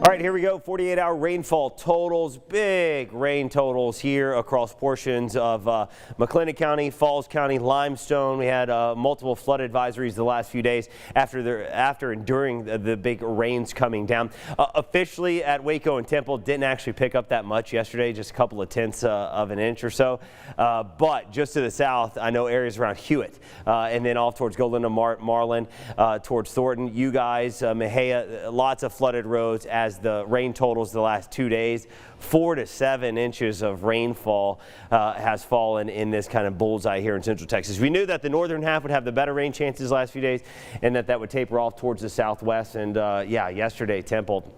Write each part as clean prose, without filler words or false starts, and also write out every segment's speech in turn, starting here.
All right, here we go. 48-hour rainfall totals. Big rain totals here across portions of McLennan County, Falls County, Limestone. We had multiple flood advisories the last few days after and during the big rains coming down. Officially at Waco and Temple, didn't actually pick up that much yesterday, just a couple of tenths of an inch or so. But just to the south, I know areas around Hewitt and then off towards Golinda, Marlin, towards Thornton. You guys, Mejia, lots of flooded roads as the rain totals the last 2 days. 4 to 7 inches of rainfall has fallen in this kind of bullseye here in Central Texas. We knew that the northern half would have the better rain chances the last few days and that would taper off towards the southwest. And yeah, yesterday Temple,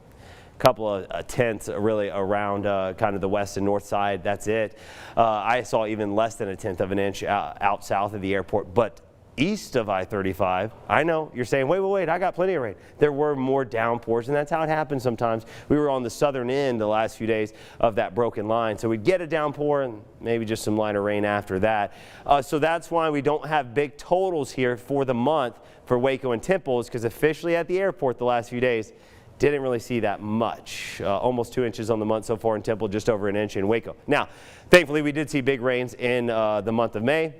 couple of tenths really around kind of the west and north side. That's it. I saw even less than a tenth of an inch out south of the airport, but east of I-35, I know you're saying, wait, I got plenty of rain. There were more downpours, and that's how it happens sometimes. We were on the southern end the last few days of that broken line, so we'd get a downpour and maybe just some lighter rain after that. So that's why we don't have big totals here for the month for Waco and Temple, is because officially at the airport the last few days, didn't really see that much. Almost 2 inches on the month so far in Temple, just over an inch in Waco. Now, thankfully, we did see big rains in the month of May.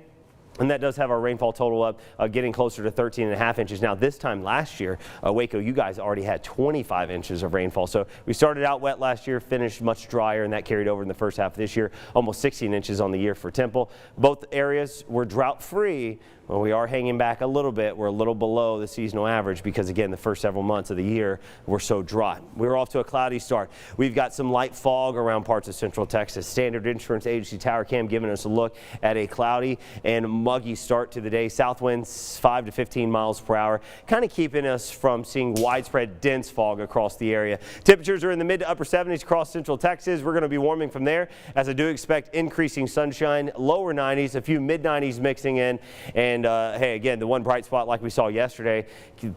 And that does have our rainfall total up, getting closer to 13.5 inches. Now, this time last year, Waco, you guys already had 25 inches of rainfall. So we started out wet last year, finished much drier, and that carried over in the first half of this year. Almost 16 inches on the year for Temple. Both areas were drought-free. Well, we are hanging back a little bit. We're a little below the seasonal average because, again, the first several months of the year were so dry. We're off to a cloudy start. We've got some light fog around parts of Central Texas. Standard Insurance Agency Tower Cam giving us a look at a cloudy and muggy start to the day. South winds 5 to 15 miles per hour, kind of keeping us from seeing widespread dense fog across the area. Temperatures are in the mid to upper 70s across Central Texas. We're going to be warming from there, as I do expect increasing sunshine, lower 90s, a few mid 90s mixing in. And hey, again, the one bright spot like we saw yesterday,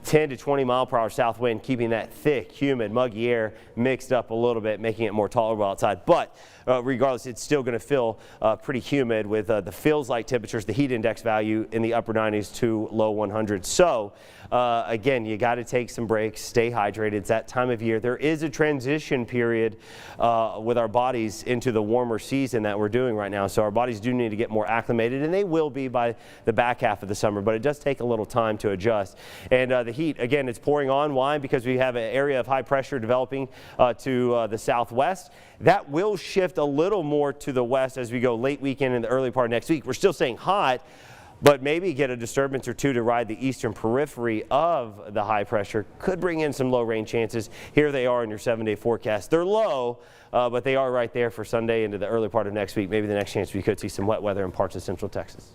10 to 20 mile per hour south wind, keeping that thick, humid, muggy air mixed up a little bit, making it more tolerable outside. But regardless, it's still going to feel pretty humid with the feels like temperatures, the heat index value in the upper 90s to low 100s. So again, you got to take some breaks, stay hydrated. It's that time of year. There is a transition period with our bodies into the warmer season that we're doing right now. So our bodies do need to get more acclimated, and they will be by the back half of the summer, but it does take a little time to adjust. And the heat, again, it's pouring on. Why? Because we have an area of high pressure developing to the southwest. That will shift a little more to the west as we go late weekend and the early part of next week. We're still staying hot, but maybe get a disturbance or two to ride the eastern periphery of the high pressure. Could bring in some low rain chances. Here they are in your 7-day forecast. They're low, but they are right there for Sunday into the early part of next week. Maybe the next chance we could see some wet weather in parts of Central Texas.